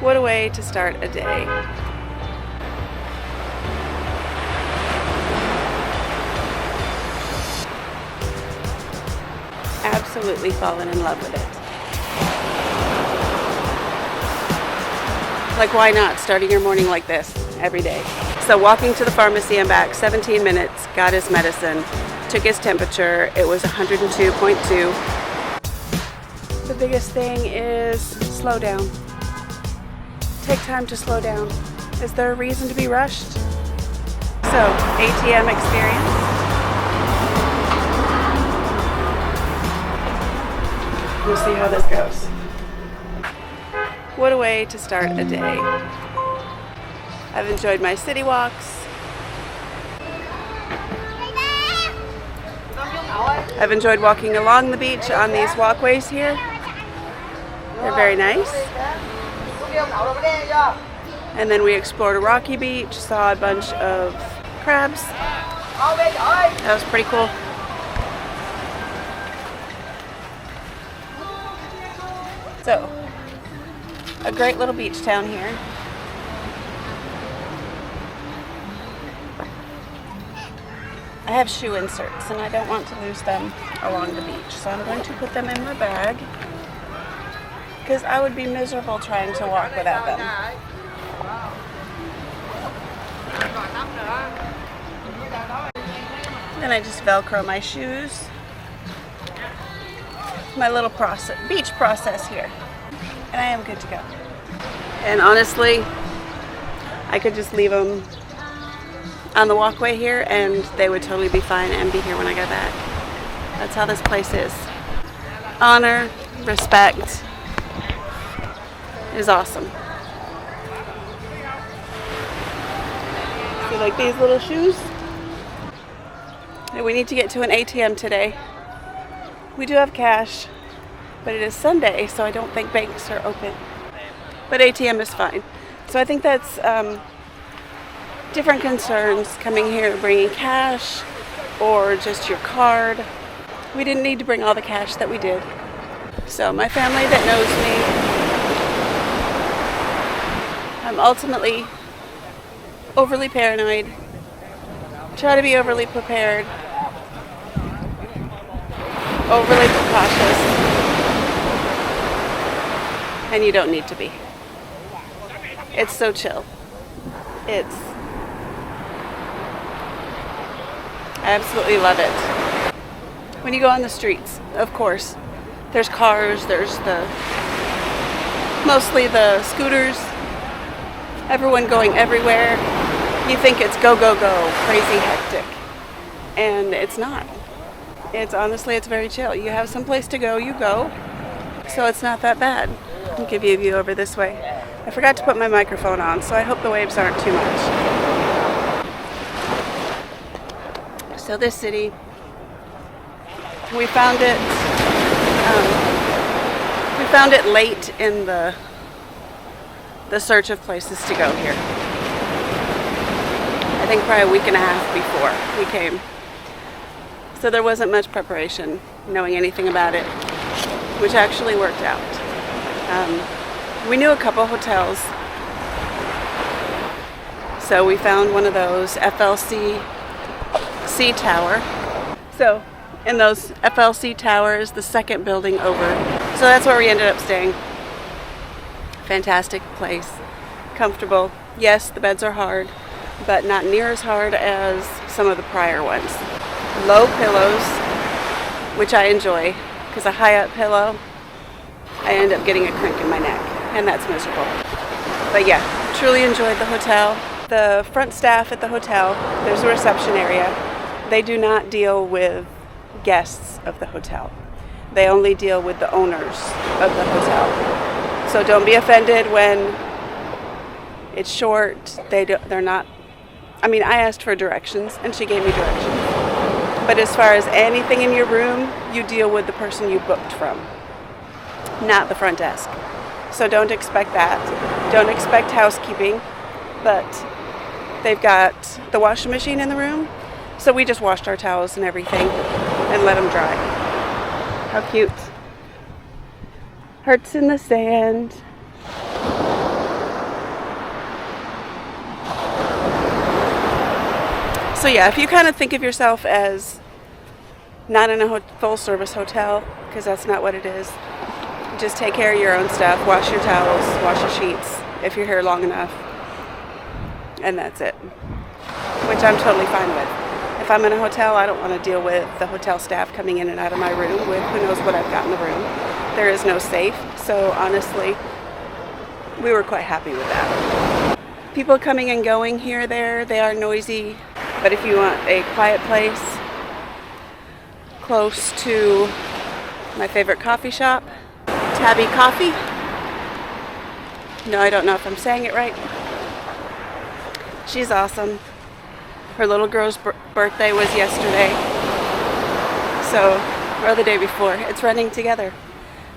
What a way to start a day. Absolutely fallen in love with it. Like, why not? Starting your morning like this every day. So walking to the pharmacy and back, 17 minutes, got his medicine, took his temperature. It was 102.2. The biggest thing is slow down. Take time to slow down. Is there a reason to be rushed? So, ATM experience. We'll see how this goes. What a way to start a day. I've enjoyed my city walks. I've enjoyed walking along the beach on these walkways here. They're very nice. And then we explored a rocky beach, saw a bunch of crabs. That was pretty cool. So, a great little beach town here. I have shoe inserts and I don't want to lose them along the beach, so I'm going to put them in my bag because I would be miserable trying to walk without them. Then I just Velcro my shoes. My little beach process here. And I am good to go. And honestly, I could just leave them on the walkway here and they would totally be fine and be here when I get back. That's how this place is. Honor, respect is awesome. You like these little shoes? And we need to get to an ATM today. We do have cash, but it is Sunday, so I don't think banks are open. But ATM is fine. So I think that's different concerns coming here, bringing cash or just your card. We didn't need to bring all the cash that we did. So my family that knows me, I'm ultimately overly paranoid. Try to be overly prepared. Overly precautious. And you don't need to be. It's so chill. I absolutely love it. When you go on the streets, of course, there's cars, there's mostly the scooters, everyone going everywhere. You think it's go, go, go, crazy hectic. And it's not. It's very chill. You have someplace to go, you go. So it's not that bad. I'll give you a view over this way. I forgot to put my microphone on, so I hope the waves aren't too much. So this city, we found it late in the search of places to go here. I think probably a week and a half before we came. So there wasn't much preparation, knowing anything about it, which actually worked out. We knew a couple hotels, so we found one of those FLC Sea Tower. So in those FLC towers, the second building over. So that's where we ended up staying. Fantastic place, comfortable. Yes, the beds are hard, but not near as hard as some of the prior ones. Low pillows, which I enjoy, because a high up pillow, I end up getting a crank in my neck, and that's miserable. But yeah, truly enjoyed the hotel. The front staff at the hotel, there's a reception area. They do not deal with guests of the hotel. They only deal with the owners of the hotel. So don't be offended when it's short. They're not. I mean, I asked for directions, and she gave me directions. But as far as anything in your room, you deal with the person you booked from, not the front desk. So don't expect that. Don't expect housekeeping, but they've got the washing machine in the room, so we just washed our towels and everything and let them dry. How cute. Hearts in the sand. So yeah, if you kind of think of yourself as not in a full-service hotel, because that's not what it is, just take care of your own stuff, wash your towels, wash your sheets if you're here long enough, and that's it, which I'm totally fine with. If I'm in a hotel, I don't want to deal with the hotel staff coming in and out of my room with who knows what I've got in the room. There is no safe, so honestly, we were quite happy with that. People coming and going here, there, they are noisy, but if you want a quiet place close to my favorite coffee shop, Tabi Coffee. No, I don't know if I'm saying it right. She's awesome. Her little girl's birthday was yesterday, or the day before. It's running together.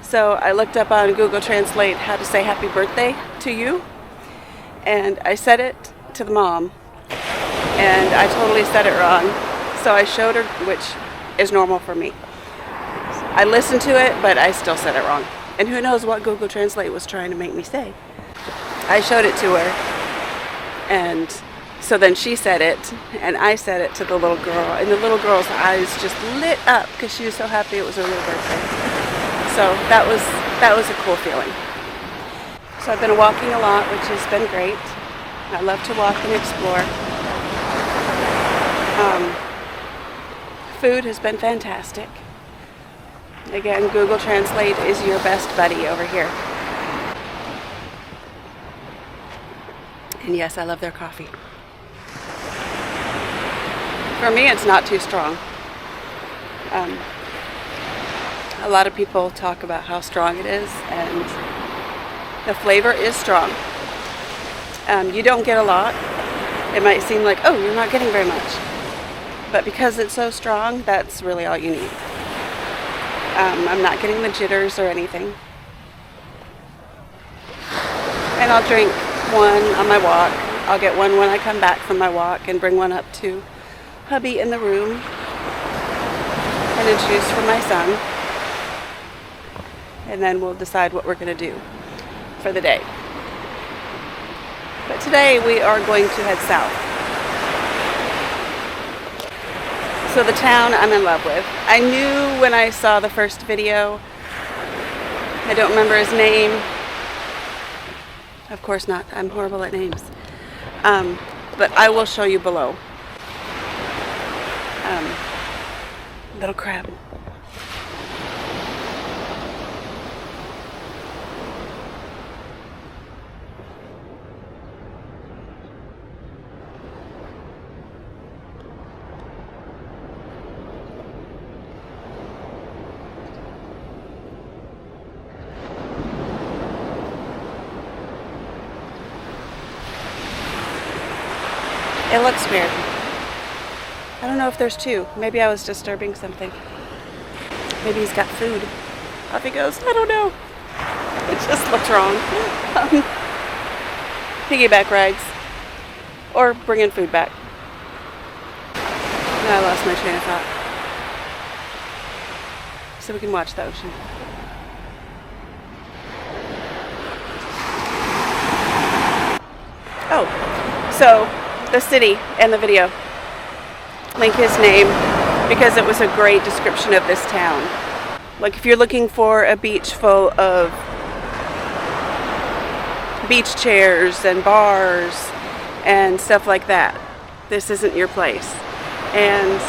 So I looked up on Google Translate how to say happy birthday to you, and I said it to the mom, and I totally said it wrong. So I showed her, which is normal for me. I listened to it, but I still said it wrong. And who knows what Google Translate was trying to make me say. I showed it to her, and so then she said it, and I said it to the little girl, and the little girl's eyes just lit up because she was so happy it was her little birthday. So that was a cool feeling. So I've been walking a lot, which has been great. I love to walk and explore. Food has been fantastic. Again, Google Translate is your best buddy over here. And yes, I love their coffee. For me, it's not too strong. A lot of people talk about how strong it is, and the flavor is strong. You don't get a lot. It might seem like, oh, you're not getting very much. But because it's so strong, that's really all you need. I'm not getting the jitters or anything. And I'll drink one on my walk. I'll get one when I come back from my walk and bring one up to hubby in the room and introduce for my son. And then we'll decide what we're going to do for the day. But today we are going to head south. So the town I'm in love with. I knew when I saw the first video. I don't remember his name. Of course not. I'm horrible at names. But I will show you below. Little crab. It looks weird. I don't know if there's two. Maybe I was disturbing something. Maybe he's got food. Off he goes. I don't know. It just looked wrong. Piggyback rides. Or bringing food back. And I lost my train of thought. So we can watch the ocean. Oh, so the city and the video. Link his name because it was a great description of this town. Like if you're looking for a beach full of beach chairs and bars and stuff like that, this isn't your place. And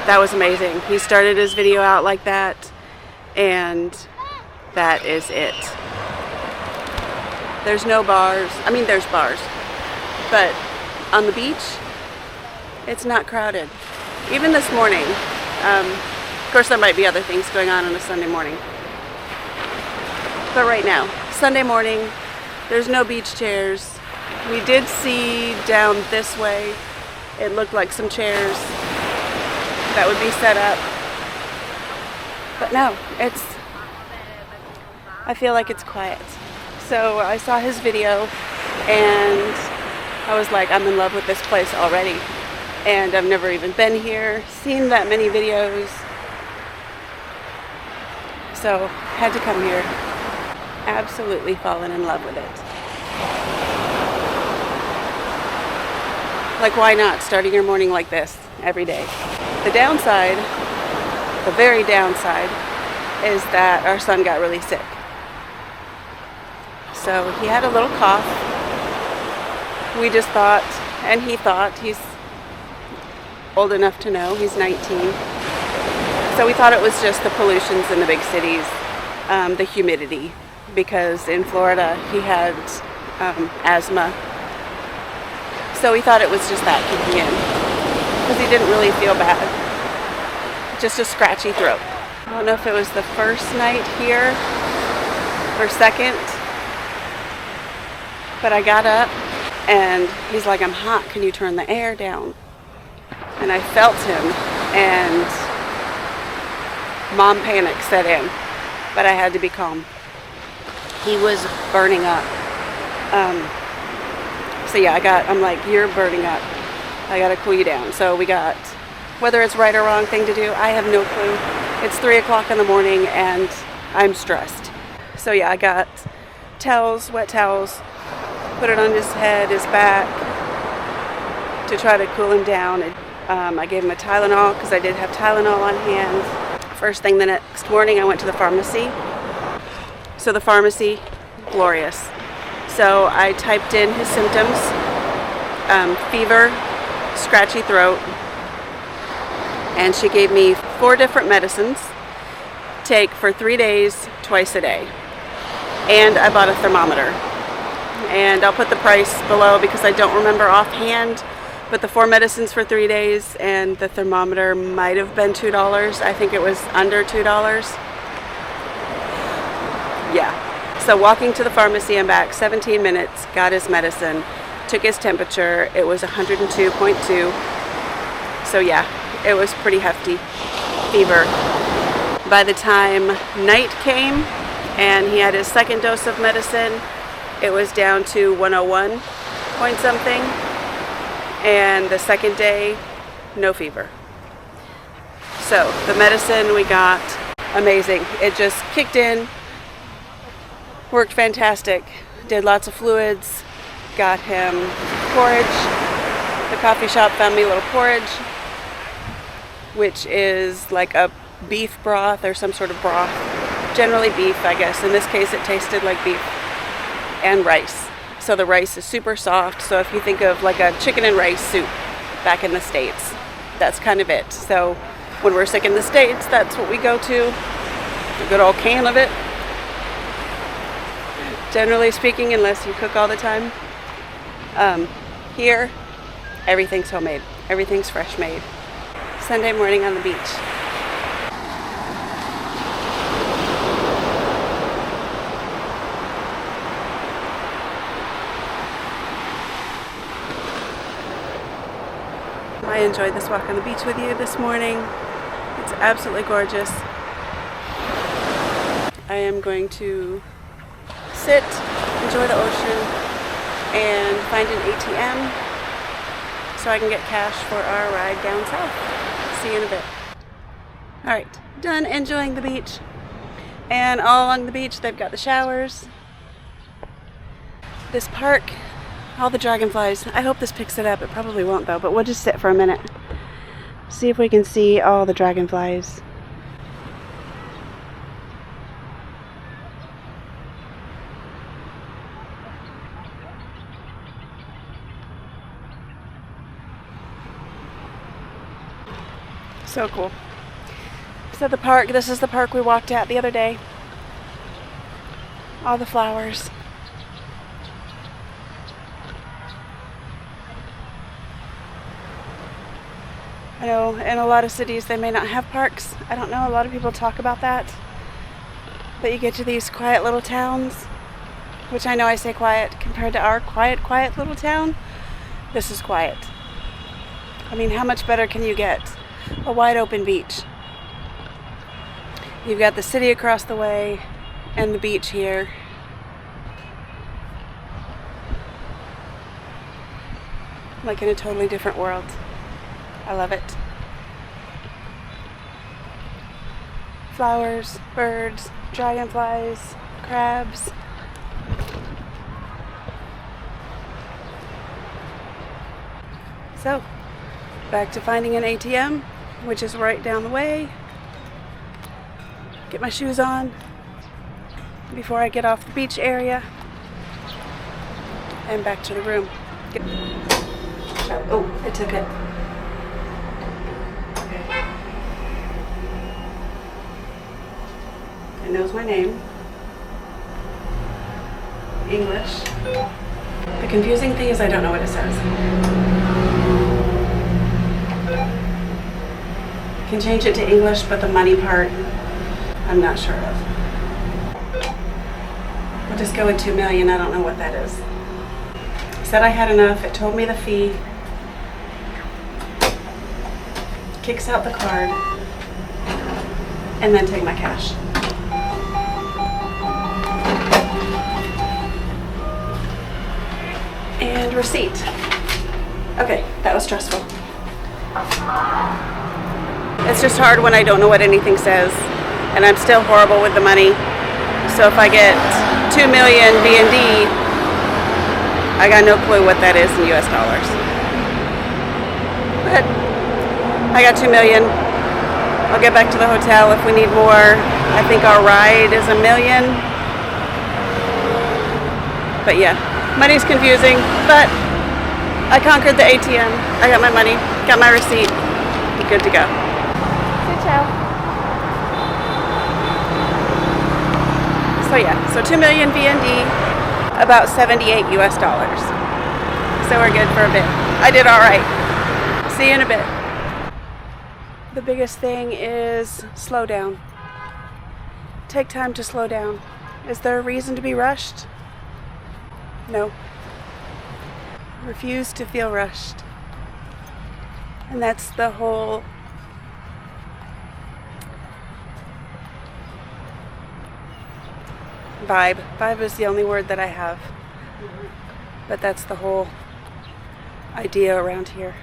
that was amazing. He started his video out like that, and that is it. There's no bars. I mean, there's bars, but on the beach, it's not crowded. Even this morning, of course there might be other things going on a Sunday morning. But right now, Sunday morning, there's no beach chairs. We did see down this way, it looked like some chairs that would be set up. But no, I feel like it's quiet. So I saw his video and I was like, I'm in love with this place already. And I've never even been here, seen that many videos. So, had to come here. Absolutely fallen in love with it. Like, why not? Starting your morning like this every day. The downside, the very downside, is that our son got really sick. So he had a little cough. We just thought, and he thought, he's old enough to know, he's 19. So we thought it was just the pollutions in the big cities, the humidity, because in Florida he had asthma. So we thought it was just that kicking in, because he didn't really feel bad, just a scratchy throat. I don't know if it was the first night here or second, but I got up and he's like, I'm hot, can you turn the air down? And I felt him, and mom panic set in, but I had to be calm. He was burning up. So yeah, I'm like, you're burning up. I gotta cool you down. So we got, whether it's right or wrong thing to do, I have no clue. It's 3 o'clock in the morning and I'm stressed. So yeah, I got towels, wet towels, put it on his head, his back, to try to cool him down. I gave him a Tylenol because I did have Tylenol on hand. First thing the next morning, I went to the pharmacy. So the pharmacy, glorious. So I typed in his symptoms, fever, scratchy throat, and she gave me 4 different medicines, take for 3 days, twice a day. And I bought a thermometer. And I'll put the price below because I don't remember offhand, but the 4 medicines for 3 days and the thermometer might have been $2. I think it was under $2. Yeah. So walking to the pharmacy and back, 17 minutes, got his medicine, took his temperature. It was 102.2. So yeah, it was pretty hefty fever. By the time night came and he had his second dose of medicine, it was down to 101 point something. And the second day, no fever. So the medicine we got, amazing. It just kicked in, worked fantastic. Did lots of fluids, got him porridge. The coffee shop found me a little porridge, which is like a beef broth or some sort of broth. Generally beef, I guess. In this case, it tasted like beef and rice. So the rice is super soft. So if you think of like a chicken and rice soup back in the States, that's kind of it. So when we're sick in the States, that's what we go to. A good old can of it. Generally speaking, unless you cook all the time. Here, everything's homemade. Everything's fresh made. Sunday morning on the beach. I enjoyed this walk on the beach with you this morning. It's absolutely gorgeous. I am going to sit, enjoy the ocean, and find an ATM so I can get cash for our ride down south. See you in a bit. Alright, done enjoying the beach. And all along the beach they've got the showers. This park, all the dragonflies. I hope this picks it up. It probably won't though, but we'll just sit for a minute. See if we can see all the dragonflies. So cool. So the park, this is the park we walked at the other day. All the flowers. I know in a lot of cities they may not have parks. I don't know, a lot of people talk about that. But you get to these quiet little towns, which I know I say quiet compared to our quiet little town. This is quiet. I mean, how much better can you get? A wide open beach. You've got the city across the way and the beach here. Like in a totally different world. I love it. Flowers, birds, dragonflies, crabs. So, back to finding an ATM, which is right down the way. Get my shoes on before I get off the beach area. And back to the room. Oh, I took it. Okay. It knows my name. English. The confusing thing is I don't know what it says. I can change it to English, but the money part, I'm not sure of. We'll just go with 2 million. I don't know what that is. It said I had enough. It told me the fee. Kicks out the card. And then take my cash. And receipt. Okay, that was stressful. It's just hard when I don't know what anything says, and I'm still horrible with the money. So if I get 2 million BND, I got no clue what that is in US dollars. But I got 2 million. I'll get back to the hotel if we need more. I think our ride is $1 million. But yeah. Money's confusing, but I conquered the ATM. I got my money, got my receipt. Good to go. Ciao. So yeah, so 2 million VND, about 78 US dollars. So we're good for a bit. I did all right. See you in a bit. The biggest thing is slow down. Take time to slow down. Is there a reason to be rushed? No. Refuse to feel rushed. And that's the whole vibe. Vibe is the only word that I have. But that's the whole idea around here.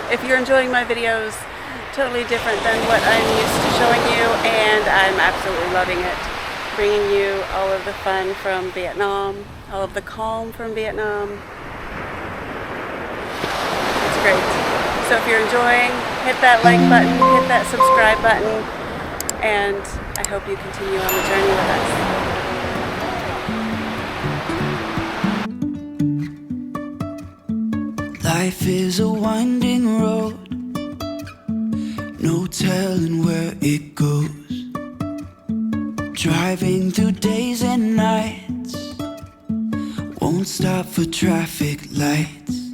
If you're enjoying my videos, totally different than what I'm used to showing you, and I'm absolutely loving it. Bringing you all of the fun from Vietnam, all of the calm from Vietnam. It's great. So if you're enjoying, hit that like button, hit that subscribe button, and I hope you continue on the journey with us. Life is a winding road, no telling where it goes. Driving through days and nights, won't stop for traffic lights.